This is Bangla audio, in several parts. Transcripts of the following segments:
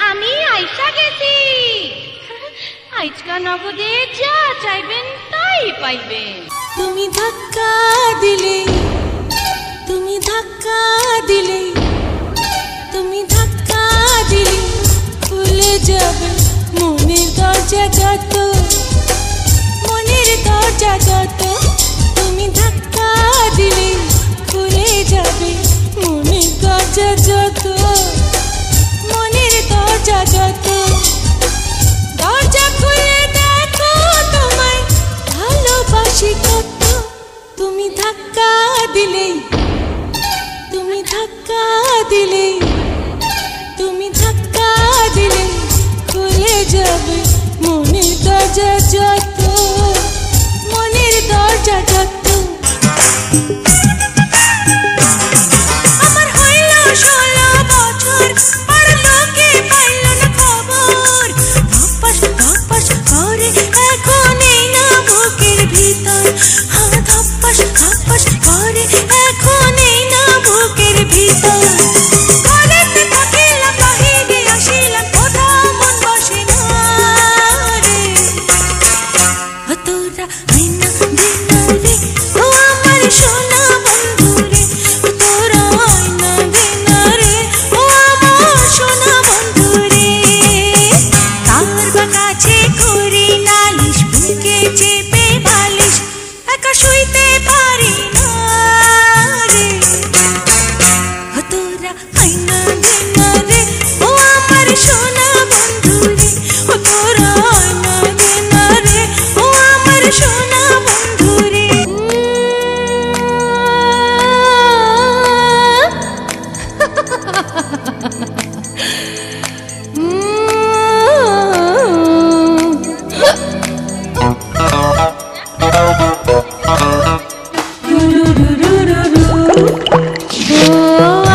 আমি আইসা গেছি। আজকা নগদে যা চাইবেন তাই পাইবেন। তুমি ধাক্কা দিলে, তুমি ধাক্কা দিলে, তুমি ধাক্কা দিলে খুলে যাবে মনের দরজা যত, মনের দরজা যত। তুমি ধাক্কা দিলে খুলে যাবে মনের দরজা যত, মনের দরজা যত। দরজা খুলে দেখো তোমায় ভালোবাসি কত। তুমি ধাক্কা দিলে, তুমি ধাক্কা দিলে, তুমি ধাক্কা দিলে খুলে যাবে মনের দরজা যত, মনের দরজা যত। আমার হইল 16 বছর, আর লোকে পাইল না খবর। ধপাস ধপাস করে এখন এই না বুকের ভিতর, হ্যাঁ ধপাস ধপাস করে এখন এই না বুকের ভিতর। ঘরেতে থাকিলাম বাহিরে আসিলাম কোথাও মন বসে না রে। তোরা আইনা দিনা রে ও আমার সোনা বন্ধু রে, তোরা আইনা দিনা রে ও আমার সোনা বন্ধু রে। তার কাছে করি নালিশ, বুকে চেপে বালিশ, একা শুইতে পারি না রে। তোরা আইনা দিনা রে ও আমার সোনা বন্ধু রে, তোরা আইনা দিনা রে ও আমার সোনা বন্ধু রে।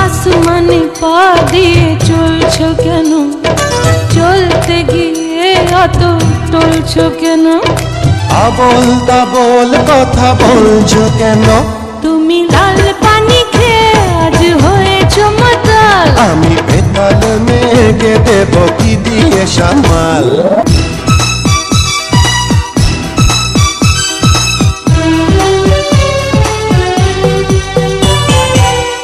আসমানে পা দিয়ে চলছো কেন, চলতে গিয়ে অত টলছো কেন? আবল তাবল কথা বলছো কেন? তুমি লাল পানি খেয়ে আজ হয়েছো মাতাল। আমি বেতাল মেঘে দেব কি দিয়ে সামাল?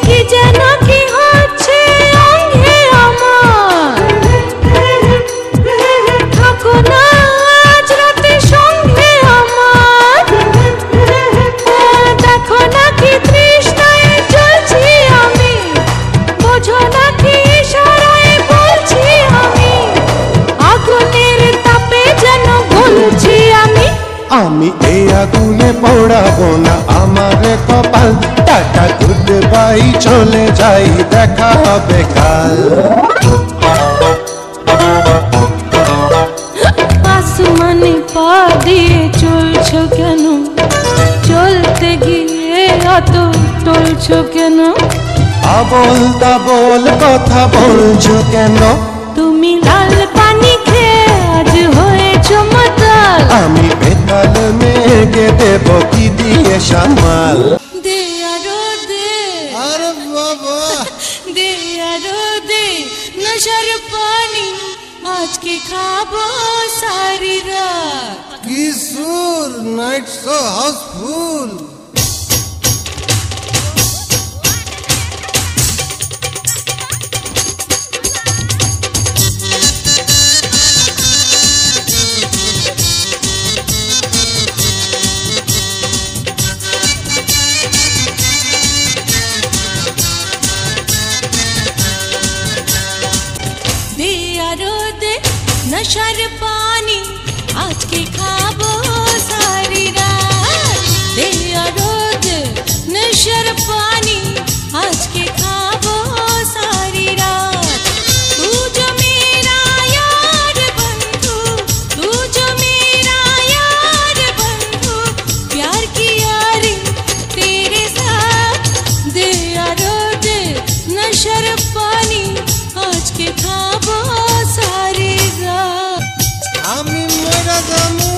কি যেন কি হচ্ছে অঙ্গে আমার, থাকো না আজ রাতে সঙ্গে আমার। দেখো না কি তৃষ্ণায় চলছি আমি, বোঝো না কি ইশারায় বলছি আমি। আগুনের তাপে যেন বলছি আমি, আমি এই আগুনে পড়াবো না আমার কপাল। টাটা গুড বাই, চলে যাই, দেখা হবে কাল। আসমানে পা দিয়ে চলছো কেন, চলতে গিয়ে অত টলছো কেন? আবল তাবল কথা বলছো কেন? তুমি লাল পানি খেয়ে আজ হয়েছো মাতাল। আমি বেতাল মেঘে দেব কি দিয়ে সামাল? দে আরো দে, আরে বাবা, দে আরো দে নশার পানি, আজকে খাবো সারি রাত। কি সুর, নাইট সো হাউসফুল। দে আরো দে নশার পানি, আজকে খাবো সারি রাত। দে আরো দে নশার পানি, আজকে খাবো সারি রাত। তু जो मेरा यार बंधु, तू जो मेरा यार बंधु, प्यार की यारी तेरे साथ। दे आरो दे नशर पानी, आज के खाबो सारी रात। লাগামু